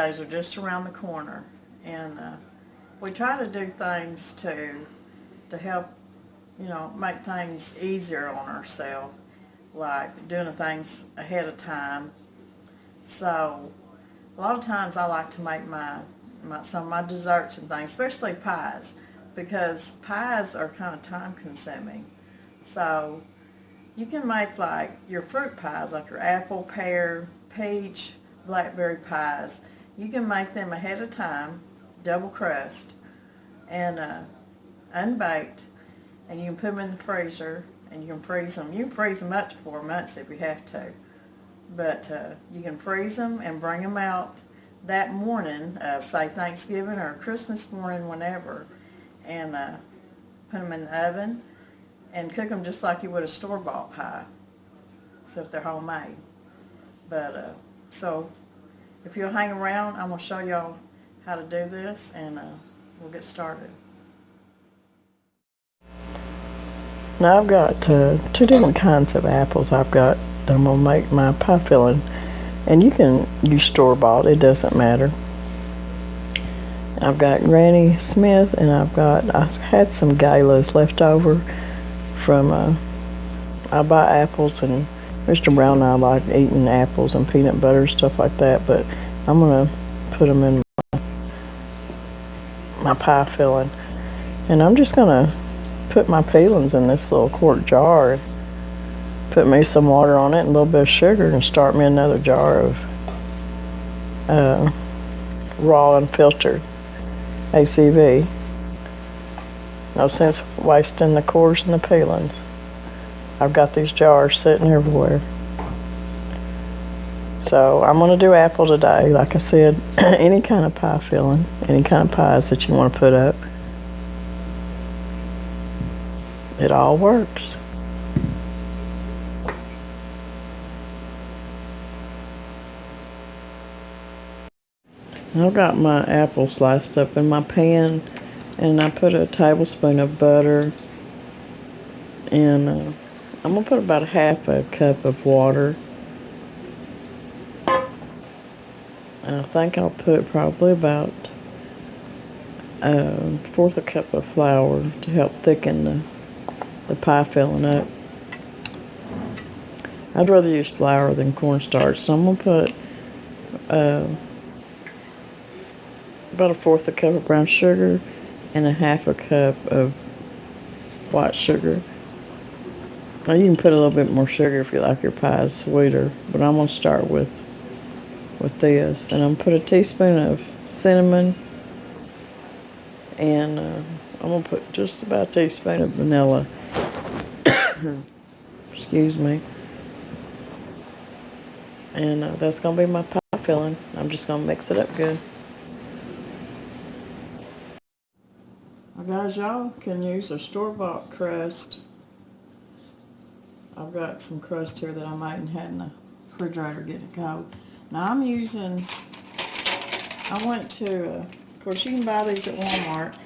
birthdays are just around the corner, and we try to do things to help, make things easier on ourselves, like doing the things ahead of time. So a lot of times I like to make some of my desserts and things, especially pies, because pies are kind of time consuming. So you can make like your fruit pies, like your apple, pear, peach, blackberry pies. You can make them ahead of time, double crust, and unbaked, and you can put them in the freezer, and you can freeze them. You can freeze them up to 4 months if you have to. But you can freeze them and bring them out that morning, say Thanksgiving or Christmas morning, whenever, and put them in the oven and cook them just like you would a store-bought pie, except they're homemade. But so if you'll hang around, I'm going to show y'all how to do this, and we'll get started. Now I've got 2 different kinds of apples I'm going to make my pie filling. And you can use store-bought, it doesn't matter. I've got Granny Smith, and I've had some galas left over from, I buy apples, and Mr. Brown and I like eating apples and peanut butter, stuff like that, but I'm going to put them in my pie filling. And I'm just going to put my peelings in this little quart jar, put me some water on it and a little bit of sugar, and start me another jar of raw unfiltered ACV. No sense wasting the cores and the peelings. I've got these jars sitting everywhere. So I'm going to do apple today. Like I said, any kind of pie filling, any kind of pies that you want to put up, it all works. I've got my apple sliced up in my pan, and I put a tablespoon of butter, and I'm going to put about 1/2 cup of water. And I think I'll put probably about 1/4 cup of flour to help thicken the pie filling up. I'd rather use flour than cornstarch, so I'm going to put about 1/4 cup of brown sugar and 1/2 cup of white sugar. Now you can put a little bit more sugar if you like your pies sweeter, but I'm going to start with this. And I'm going to put a teaspoon of cinnamon, and I'm going to put just about a teaspoon of vanilla. Excuse me. And that's going to be my pie filling. I'm just going to mix it up good. Well, guys, y'all can use a store-bought crust. I've got some crust here that I might have had in the refrigerator getting cold. Now I went to, of course you can buy these at Walmart,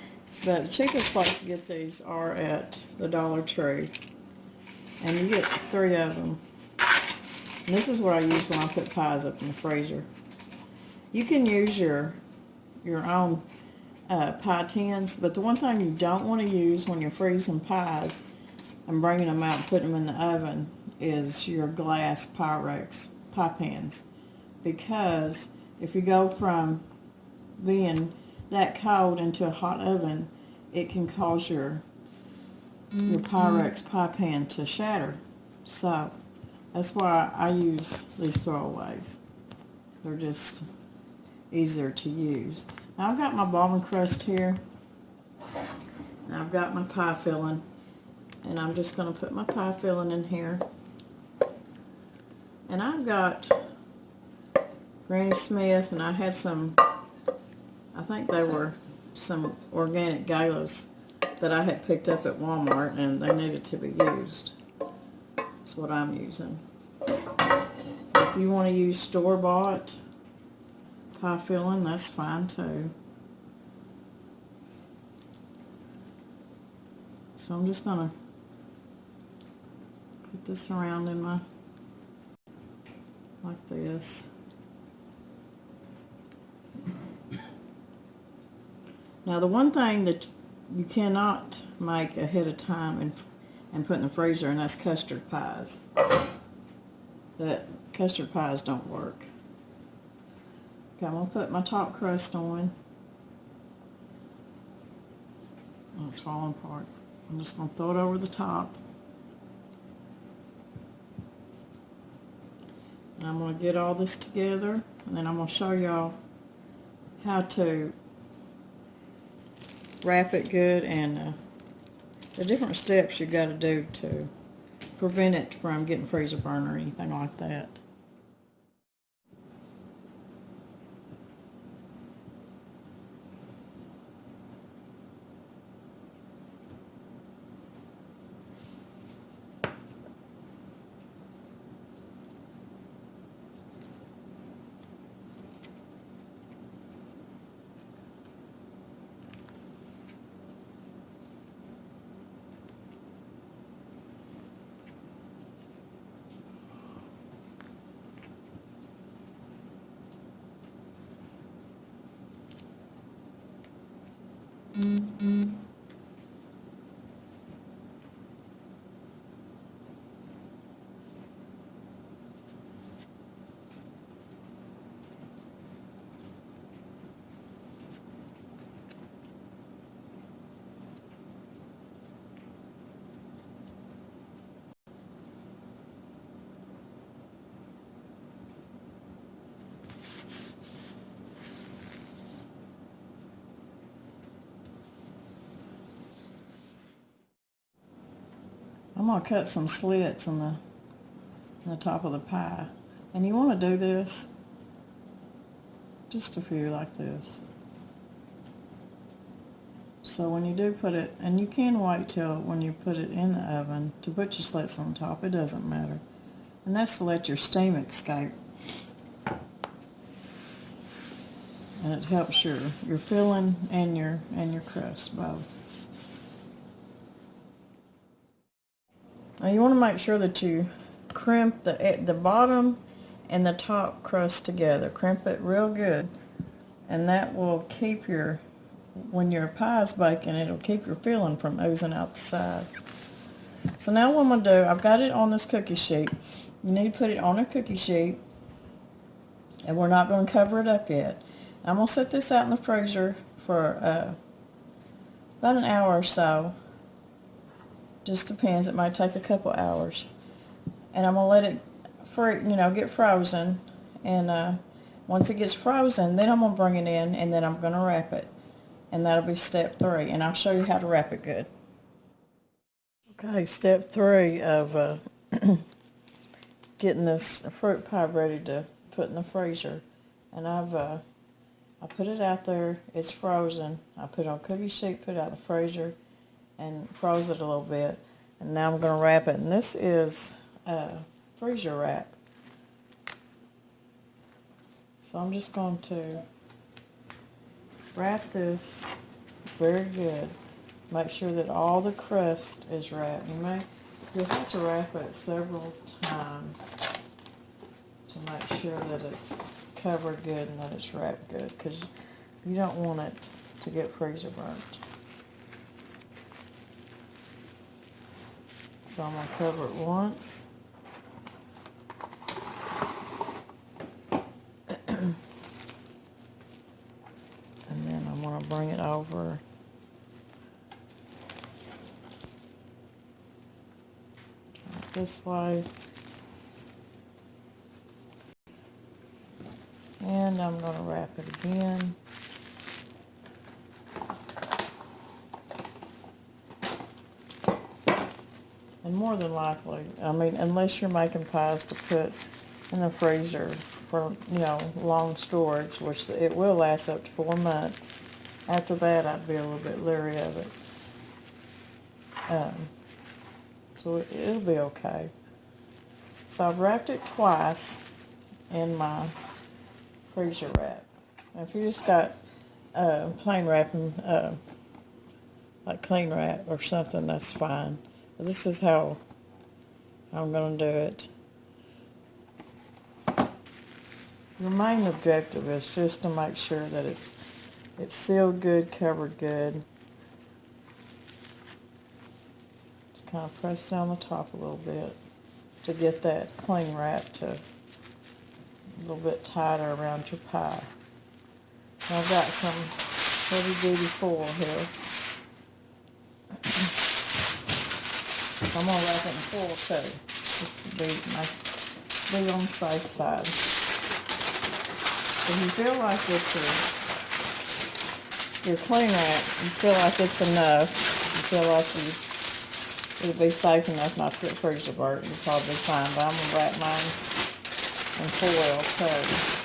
but the cheapest place to get these are at the Dollar Tree. And you get 3 of them. And this is what I use when I put pies up in the freezer. You can use your own pie tins, but the one thing you don't want to use when you're freezing pies and bringing them out and putting them in the oven is your glass Pyrex pie pans, because if you go from being that cold into a hot oven, it can cause your Pyrex pie pan to shatter. So that's why I use these throwaways. They're just easier to use. Now I've got my ball crust here, and I've got my pie filling, and I'm just going to put my pie filling in here. And I've got Granny Smith, and I had some, I think they were some organic galas that I had picked up at Walmart, and they needed to be used. That's what I'm using. If you want to use store-bought pie filling, that's fine too. So I'm just going to put this around in my, like this. Now the one thing that you cannot make ahead of time and put in the freezer, and that's custard pies. That custard pies don't work. Okay, I'm going to put my top crust on. Oh, it's falling apart. I'm just going to throw it over the top. And I'm going to get all this together, and then I'm going to show y'all how to wrap it good and the different steps you got to do to prevent it from getting freezer burn or anything like that. I'm going to cut some slits in the top of the pie. And you want to do this, just a few like this. So when you do put it, and you can wait till when you put it in the oven to put your slits on top, it doesn't matter. And that's to let your steam escape. And it helps your filling and your crust both. Now you want to make sure that you crimp the bottom and the top crust together. Crimp it real good, and that will keep when your pie's baking, it'll keep your filling from oozing out the sides. So now what I'm going to do, I've got it on this cookie sheet. You need to put it on a cookie sheet, and we're not going to cover it up yet. I'm going to set this out in the freezer for about an hour or so. Just depends. It might take a couple hours. And I'm going to let it get frozen. And once it gets frozen, then I'm going to bring it in, and then I'm going to wrap it. And that'll be step 3. And I'll show you how to wrap it good. Okay, step 3 of getting this fruit pie ready to put in the freezer. And I put it out there. It's frozen. I put it on a cookie sheet, put it out in the freezer, and froze it a little bit. And now I'm going to wrap it. And this is freezer wrap. So I'm just going to wrap this very good. Make sure that all the crust is wrapped. You'll have to wrap it several times to make sure that it's covered good and that it's wrapped good, because you don't want it to get freezer burnt. So I'm going to cover it once. And then I'm going to bring it over this way. And I'm going to wrap it again. And more than likely, unless you're making pies to put in the freezer for, long storage, which it will last up to 4 months. After that, I'd be a little bit leery of it. So it'll be okay. So I've wrapped it twice in my freezer wrap. Now, if you just got plain wrapping, like cling wrap or something, that's fine. But this is how I'm going to do it. Your main objective is just to make sure that it's It's sealed good, covered good. Just kind of press down the top a little bit to get that cling wrap to a little bit tighter around your pie. Now I've got some heavy duty foil here. I'm going to wrap it in foil too, just to be on the safe side. If you feel like it's your cling wrap, you feel like it's enough, you feel like it'll be safe enough not to get freezer burnt, you'll probably be fine. But I'm going to wrap mine in foil too.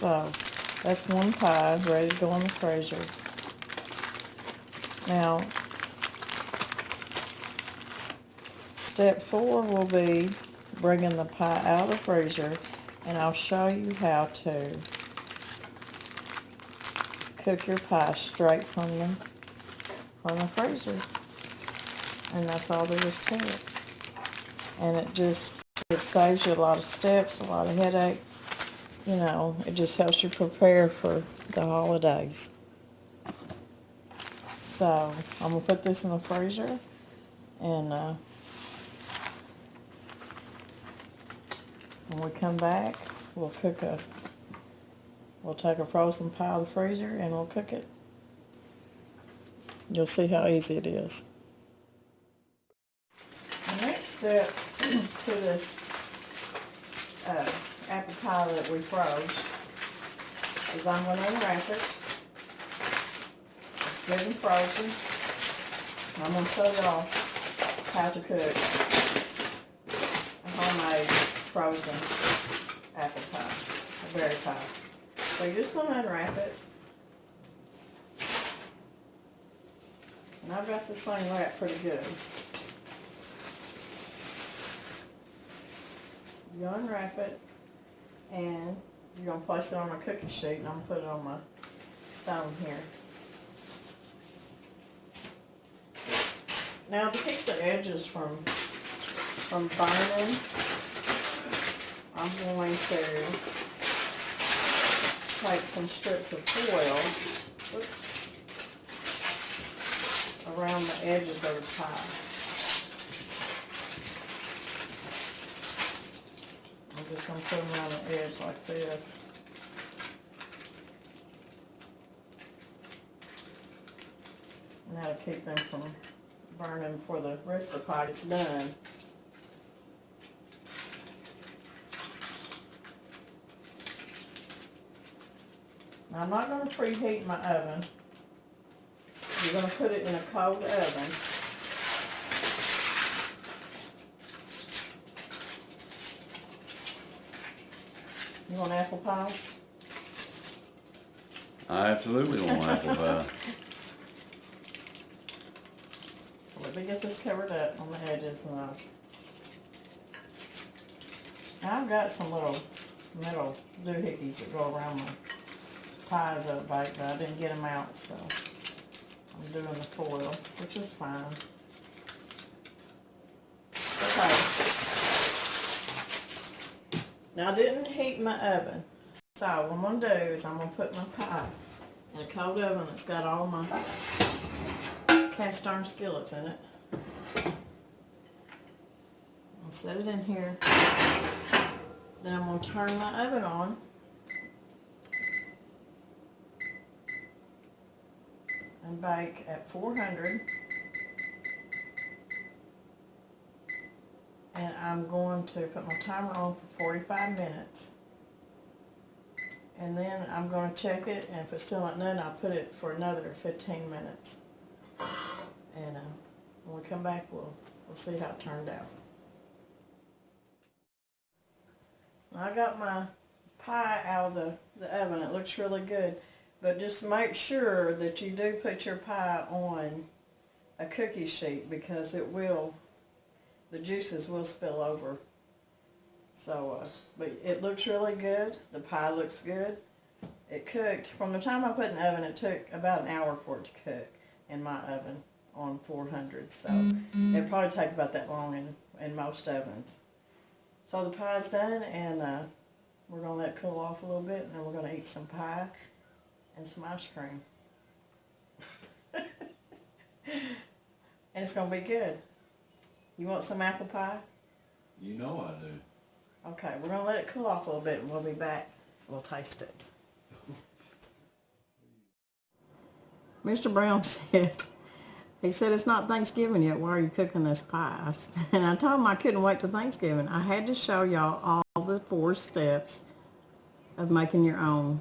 So, that's one pie ready to go in the freezer. Now, step 4 will be bringing the pie out of the freezer, and I'll show you how to cook your pie straight from the freezer. And that's all there is to it. And it saves you a lot of steps, a lot of headache. You know, it just helps you prepare for the holidays. So, I'm going to put this in the freezer, and when we come back, we'll take a frozen pie out of the freezer, and we'll cook it. You'll see how easy it is. The next step to this apple pie that we froze is I'm going to unwrap it. It's good and frozen. I'm going to show y'all how to cook a homemade frozen apple pie, a berry pie. So you're just going to unwrap it. And I've got this thing wrapped pretty good. You unwrap it, and you're going to place it on a cookie sheet, and I'm going to put it on my stone here. Now, to keep the edges from burning, I'm going to take some strips of foil around the edges of the pie. I'm just going to put them around the edge like this. And that'll keep them from burning before the rest of the pie gets done. Now, I'm not going to preheat my oven. You're going to put it in a cold oven. You want apple pie? I absolutely want apple pie. Let me get this covered up on the edges. I've got some little metal doohickeys that go around my pies up baked, but I didn't get them out, so I'm doing the foil, which is fine. Okay. Now, I didn't heat my oven, so what I'm going to do is I'm going to put my pie in a cold oven that's got all my cast iron skillets in it. I'll set it in here. Then I'm going to turn my oven on. And bake at 400. And I'm going to put my timer on for 45 minutes. And then I'm going to check it, and if it's still not done, I'll put it for another 15 minutes. And when we come back, we'll see how it turned out. I got my pie out of the oven. It looks really good. But just make sure that you do put your pie on a cookie sheet, because the juices will spill over. So, but it looks really good. The pie looks good. It cooked, from the time I put it in the oven, it took about an hour for it to cook in my oven on 400. So it'll probably take about that long in most ovens. So the pie's done, and we're going to let it cool off a little bit, and then we're going to eat some pie and some ice cream. And it's going to be good. You want some apple pie? You know I do. Okay, we're going to let it cool off a little bit, and we'll be back. We'll taste it. Mr. Brown said, he said, it's not Thanksgiving yet. Why are you cooking this pie? And I told him I couldn't wait till Thanksgiving. I had to show y'all all the 4 steps of making your own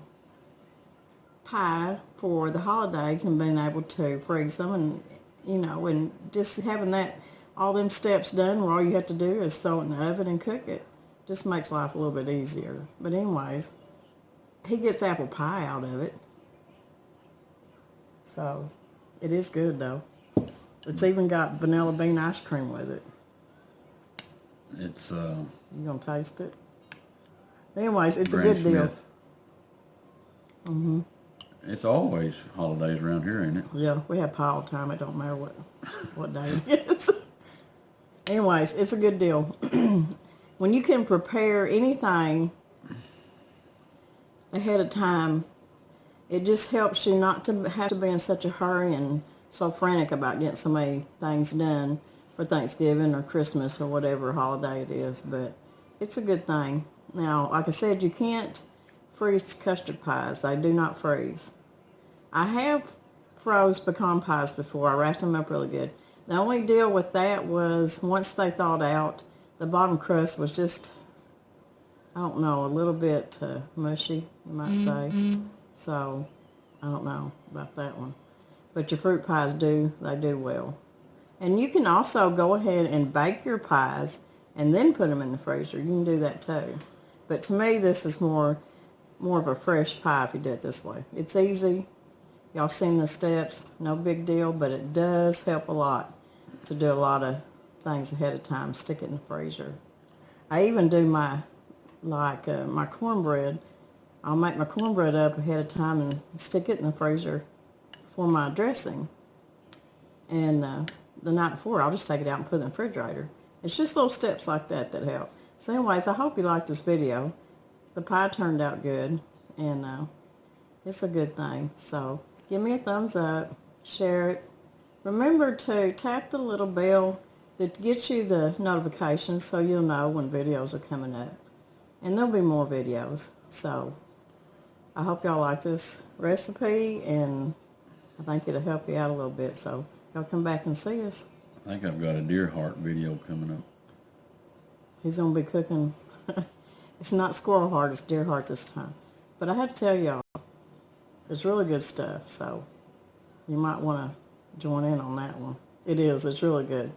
pie for the holidays and being able to freeze them, and and just having all them steps done where all you have to do is throw it in the oven and cook it. Just makes life a little bit easier. But anyways, he gets apple pie out of it. So it is good though. It's even got vanilla bean ice cream with it. It's You gonna taste it? Anyways, it's Granny a good deal. Smith. It's always holidays around here, ain't it? Yeah, we have pie all the time. It don't matter what day it is. Anyways, it's a good deal. When you can prepare anything ahead of time, it just helps you not to have to be in such a hurry and so frantic about getting so many things done for Thanksgiving or Christmas or whatever holiday it is. But it's a good thing. Now, like I said, you can't freeze custard pies. They do not freeze. I have froze pecan pies before. I wrapped them up really good. The only deal with that was once they thawed out, the bottom crust was just, I don't know, a little bit mushy, you might say. So, I don't know about that one. But your fruit pies they do well. And you can also go ahead and bake your pies and then put them in the freezer. You can do that too. But to me, this is more of a fresh pie if you do it this way. It's easy. Y'all seen the steps. No big deal, but it does help a lot to do a lot of things ahead of time. Stick it in the freezer. I even do my cornbread. I'll make my cornbread up ahead of time and stick it in the freezer for my dressing. And the night before, I'll just take it out and put it in the refrigerator. It's just little steps like that that help. So anyways, I hope you liked this video. The pie turned out good, and it's a good thing. So give me a thumbs up, share it. Remember to tap the little bell that gets you the notifications so you'll know when videos are coming up. And there'll be more videos. So I hope y'all like this recipe, and I think it'll help you out a little bit. So y'all come back and see us. I think I've got a deer heart video coming up. He's going to be cooking. It's not squirrel heart, it's deer heart this time. But I have to tell y'all, it's really good stuff. So you might want to join in on that one. It's really good.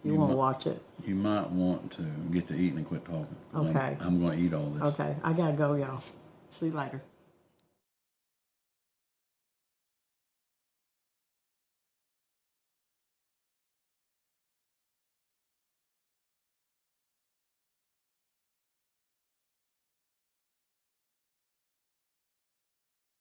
You want to watch it. You might want to get to eating and quit talking. Okay. I'm going to eat all this. Okay, I got to go, y'all. See you later.